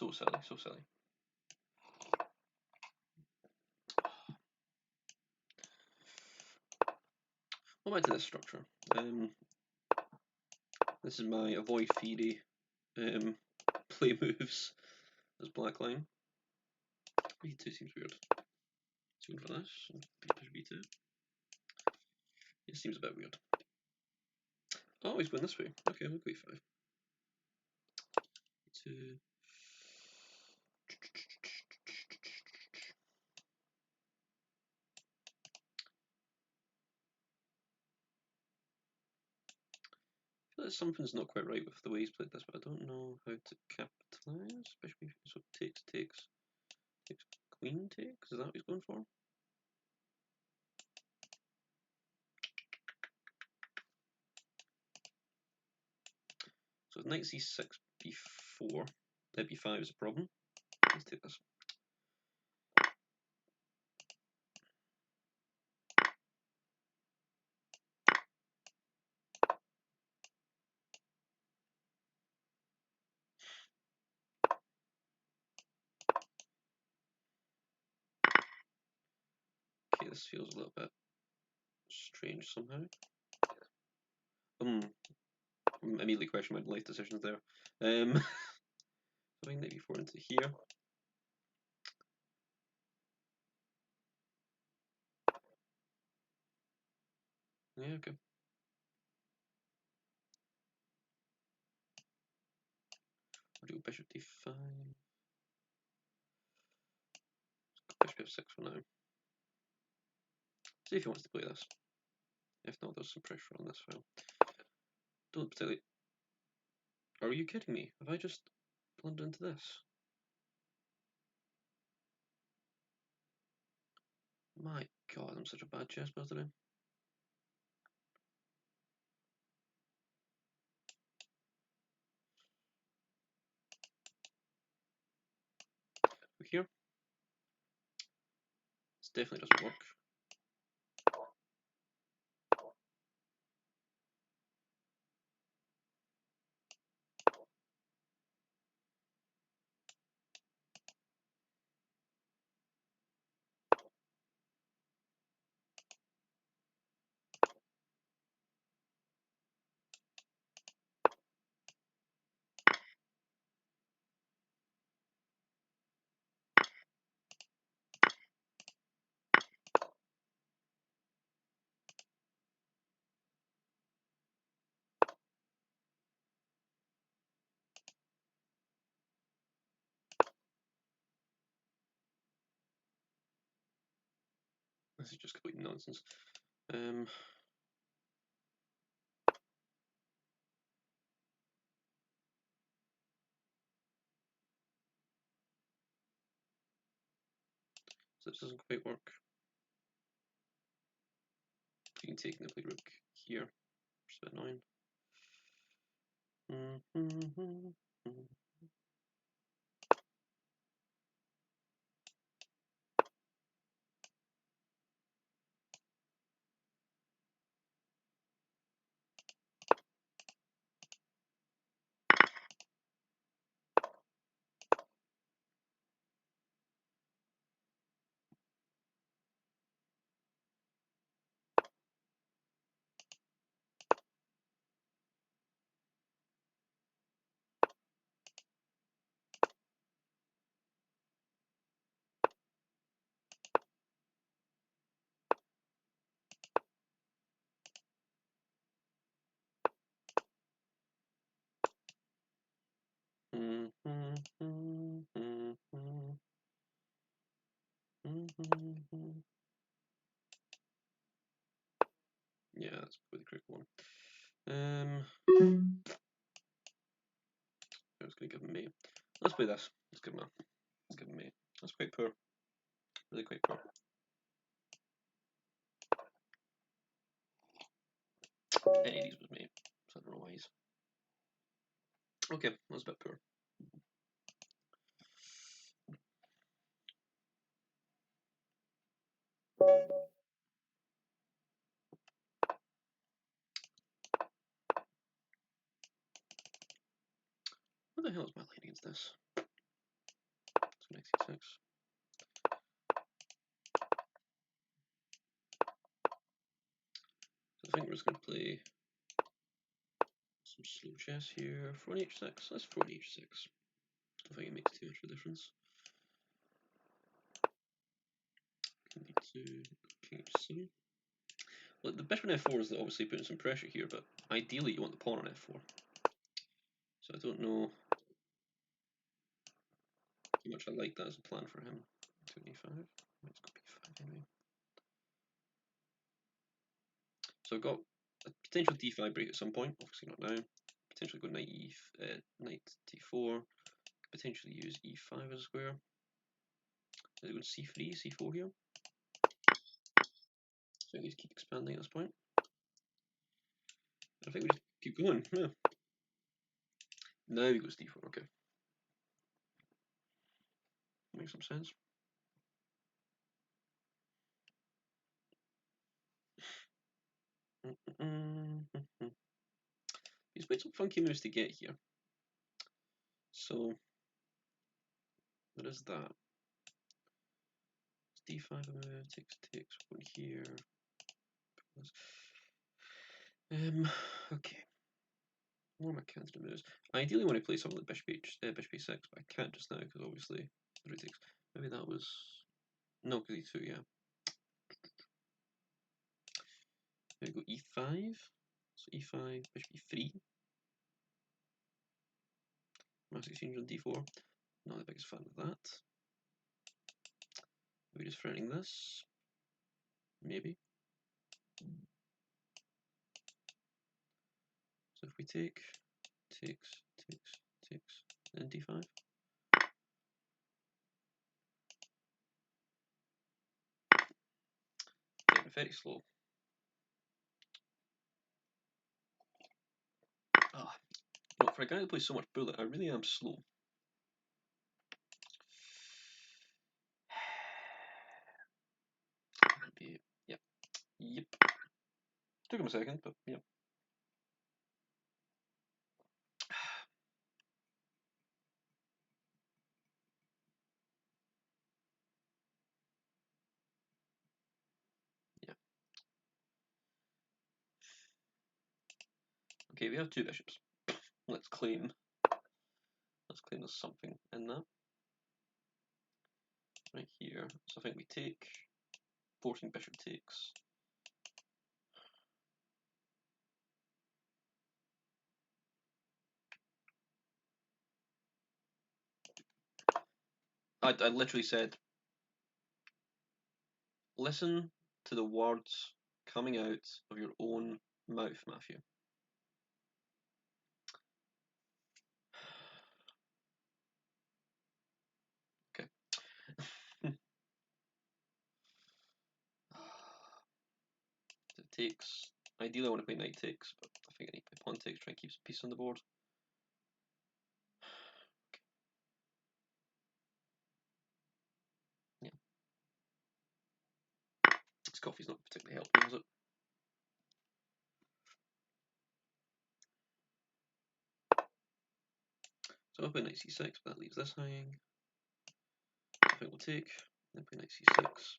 So silly, so silly. What back to this structure. This is my avoid theory play moves as black line. B2 seems weird. Let's go for this. Push B2. It seems a bit weird. Oh, he's going this way. Okay, we'll go E5. B2. I feel like something's not quite right with the way he's played this, but I don't know how to capitalize. Especially so takes, queen takes. Is that what he's going for? So knight c6, b4, b5 is a problem. Let's take this. Okay, this feels a little bit strange somehow. Immediately question my life decisions there. Putting knight b4 into here. Yeah, okay. I'll do bishop d5. Bishop f6 for now. See if he wants to play this. If not, there's some pressure on this file. Don't particularly. Are you kidding me? Have I just blundered into this? My god, I'm such a bad chess player today. Here. This definitely doesn't work. This is just complete nonsense. So this doesn't quite work. You can take and play rook here, which is a bit annoying. Yeah, that's probably the critical one. I was going to give him me. Let's play this. Let's give him a. Let's give him me. That's quite poor. Really quite poor. Any of these was me, so I don't know why he's. Okay, that was a bit poor. What the hell is my line against this? h6. So I think we're just going to play some slow chess here. 4 h6. Let's 4 h6. Don't think it makes too much of a difference. King d2, king h7. Well, the bishop on f4 is obviously putting some pressure here, but ideally you want the pawn on f4. So I don't know how much I like that as a plan for him. 2 e5. Let's go b5 anyway. So I've got a potential d5 break at some point, obviously not now. Potentially go knight d4. Potentially use e5 as a square. Is it going c3, c4 here? So I need to keep expanding at this point. I think we just keep going. Yeah. Now he goes d4. Okay. Makes some sense. He's made some funky moves to get here. So there is that. D5 a move, takes one here. Okay. What am I counter moves? I ideally want to play something like bishop h6, but I can't just now because obviously rook takes. Maybe that was no, because e2, yeah. Maybe go e5. So e5, bishop e3. Mass exchange on d4. Not the biggest fan of that. Maybe just threatening this. Maybe. So if we takes, then d5. Getting very slow. Ah, no, for a guy who plays so much bullet, I really am slow. Maybe, yep. Took him a second, but yep. Yeah. Okay, we have two bishops. Let's claim there's something in that. Right here. So I think we take, forcing bishop takes. I literally said, listen to the words coming out of your own mouth, Matthew. Okay. So it takes. Ideally, I want to play knight takes, but I think I need to play pawn takes, try and keep some peace on the board. Yeah. This coffee's not particularly helping, is it? So I'll play knight c6, but that leaves this hanging. I think we'll take, then play knight c6.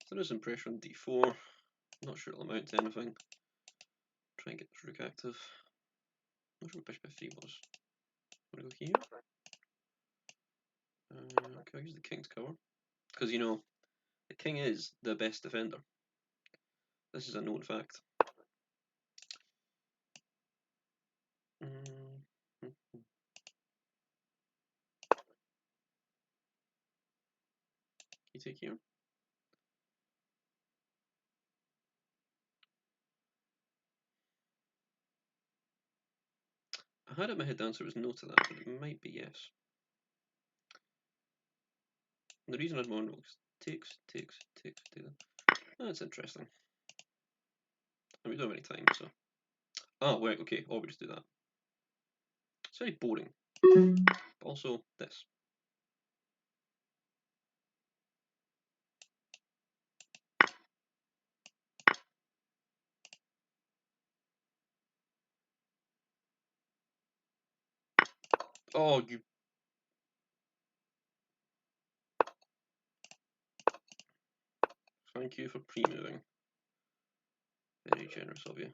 So there's some pressure on d4. Not sure it'll amount to anything. Try and get this rook active. Not sure what bishop f3 was. Want to go here? Okay, I'll use the king to cover. Because, you know, the king is the best defender. This is a known fact. You take here. I had it in my head the answer was no to that, but it might be yes. And the reason I'd more no takes. That's interesting. And we don't have any time, so. Oh, wait, okay, I'll just do that. It's very boring. But also this. Oh, you. Thank you for pre-moving. Very generous of you.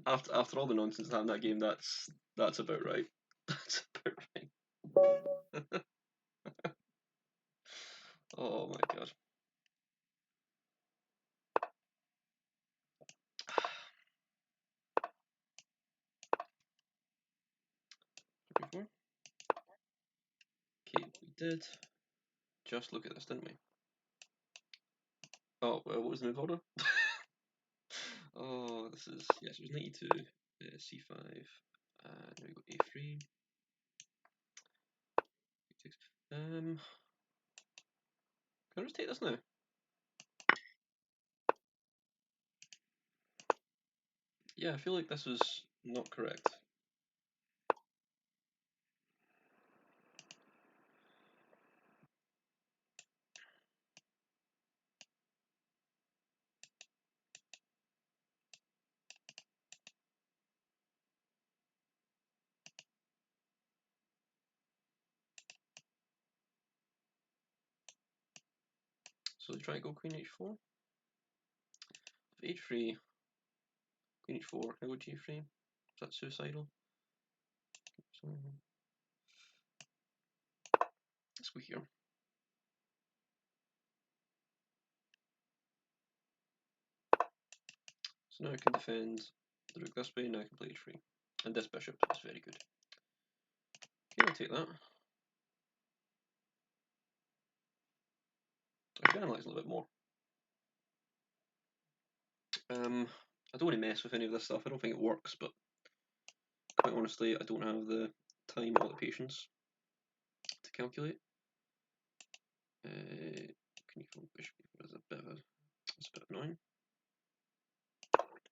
After all the nonsense that in that game, that's about right. That's about right. Oh my god. Before. Okay, we did just look at this, didn't we? Oh, well, what was the move order? Oh, this is, yes, it was 92, c5, and now we go a3. Can I just take this now? Yeah, I feel like this is not correct. So try to go queen h4. h3, queen h4, I go g3. Is that suicidal? So, let's go here. So now I can defend the rook this way, now I can play h3. And this bishop is very good. Okay, I'll take that. I should analyse a little bit more. I don't want to mess with any of this stuff. I don't think it works, but quite honestly, I don't have the time or the patience to calculate. Can you go bishop? That's a bit annoying.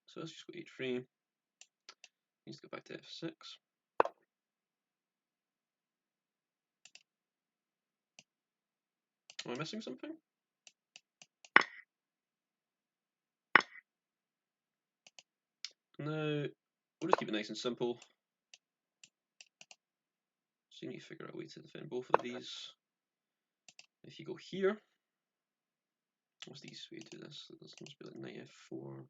So let's just go h3. Needs to go back to f6. Am I missing something? No, we'll just keep it nice and simple. So you need to figure out a way to defend both of these. If you go here, what's the easiest way to do this? This must be like knight f4.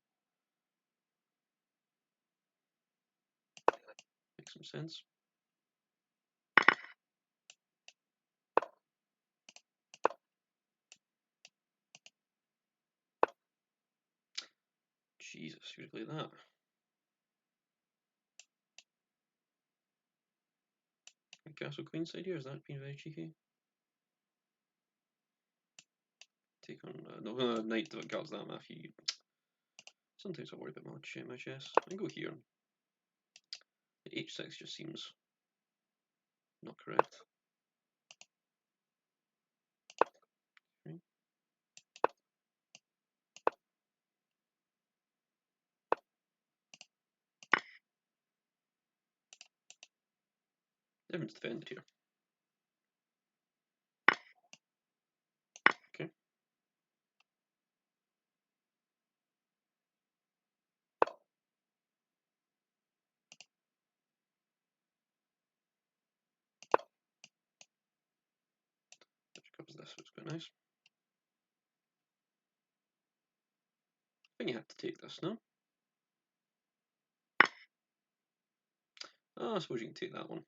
Makes some sense. Jesus, you would play that. Castle queenside here, is that being very cheeky? Take on no knight that guards that Matthew. Sometimes I worry about my chess. I can go here. The h6 just seems not correct. Okay. Everyone's defended here. Okay. Which covers this, which is quite nice. I think you have to take this, no? Oh, I suppose you can take that one.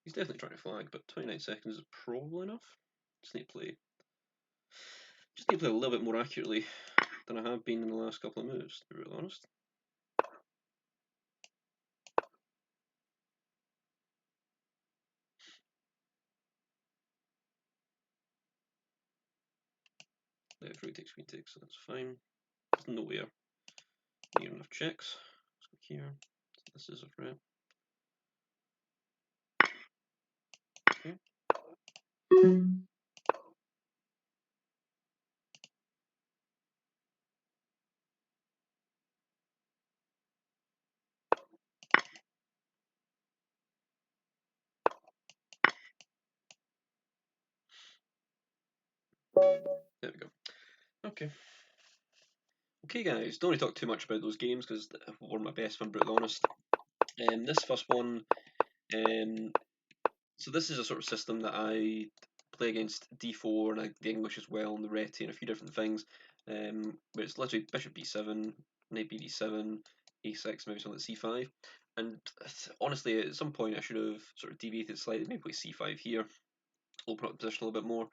He's definitely trying to flag, but 29 seconds is probably enough. Just need to play a little bit more accurately than I have been in the last couple of moves, to be really honest. If rook takes, queen takes, so that's fine. There's nowhere near enough checks. Let's go here. This is a threat. Okay. There we go. Okay. Okay, guys, don't want to talk too much about those games because they weren't my best, if I'm brutally honest. This first one, so this is a sort of system that I play against d4 and the English as well, and the Reti and a few different things, where it's literally bishop b7, knight b7, a6, maybe something like c5. And honestly, at some point I should have sort of deviated slightly, maybe play c5 here, open up the position a little bit more.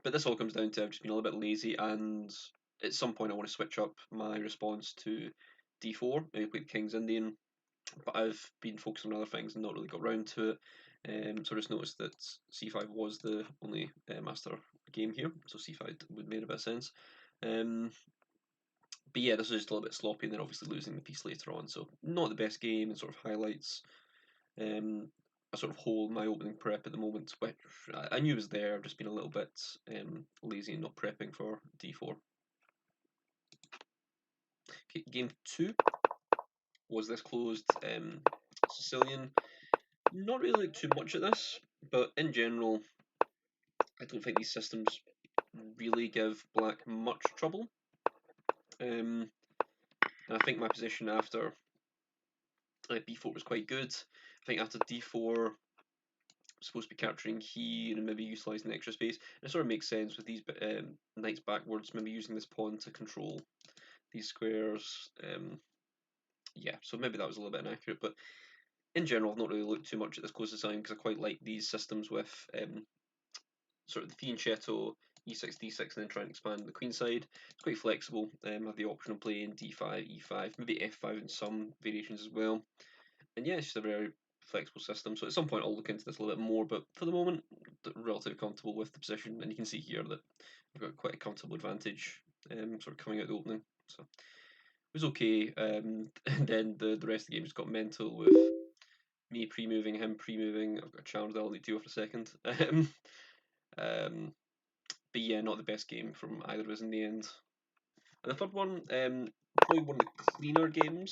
But this all comes down to I've just been a little bit lazy, and at some point I want to switch up my response to d4, maybe play the King's Indian, but I've been focusing on other things and not really got around to it. So I just noticed that c5 was the only master game here, so c5 would make a bit of sense. But yeah, this was just a little bit sloppy, and then obviously losing the piece later on, so not the best game, and sort of highlights a sort of hole in my opening prep at the moment, which I knew was there. I've just been a little bit lazy and not prepping for d4. Okay, game 2 was this closed Sicilian. Not really like too much at this, but in general, I don't think these systems really give black much trouble. And I think my position after b4 was quite good. I think after d4, supposed to be capturing here and maybe utilising the extra space. And it sort of makes sense with these knights backwards, maybe using this pawn to control these squares. Yeah, so maybe that was a little bit inaccurate, but in general, I've not really looked too much at this closest sign because I quite like these systems with sort of the fianchetto, e6, d6, and then try and expand the queen side. It's quite flexible. I have the option of playing d5, e5, maybe f5 in some variations as well. And yeah, it's just a very flexible system. So at some point I'll look into this a little bit more, but for the moment, relatively comfortable with the position. And you can see here that I've got quite a comfortable advantage sort of coming out the opening. So it was okay. And then the rest of the game just got mental with me pre-moving, him pre-moving. I've got a challenge that I'll need to do for a second. Um, but yeah, not the best game from either of us in the end. And the third one, probably one of the cleaner games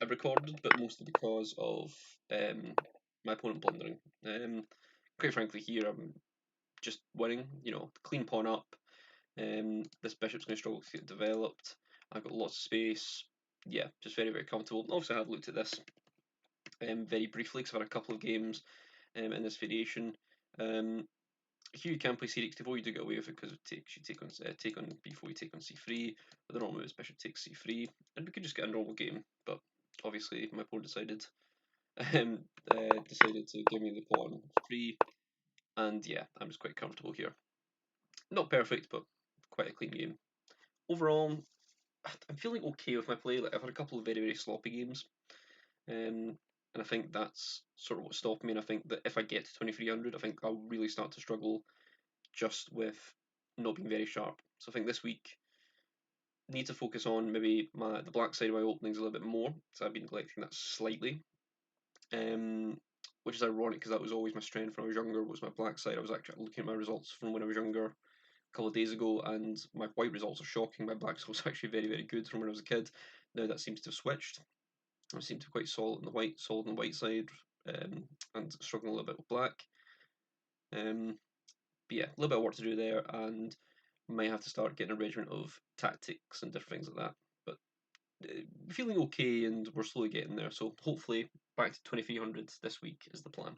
I've recorded, but mostly because of my opponent blundering. Quite frankly, here I'm just winning. You know, clean pawn up. This bishop's going to struggle to get developed. I've got lots of space. Yeah, just very, very comfortable. Obviously, I have looked at this very briefly because I've had a couple of games in this variation. Here you can play c64, you do get away with it because you take on b4, you take on c3, but the normal move is bishop takes c3, and we could just get a normal game, but obviously my opponent decided to give me the pawn free, and yeah, I'm just quite comfortable here. Not perfect, but quite a clean game. Overall, I'm feeling okay with my play. Like I've had a couple of very, very sloppy games, and I think that's sort of what stopped me. And I think that if I get to 2300, I think I'll really start to struggle just with not being very sharp. So I think this week need to focus on maybe the black side of my openings a little bit more. So I've been neglecting that slightly, which is ironic because that was always my strength when I was younger. Was my black side. I was actually looking at my results from when I was younger a couple of days ago, and my white results are shocking. My black side was actually very, very good from when I was a kid. Now that seems to have switched. I seem to be quite solid on the white side, and struggling a little bit with black. But yeah, a little bit of work to do there, and might have to start getting a regiment of tactics and different things like that. But feeling okay, and we're slowly getting there. So hopefully back to 2300 this week is the plan.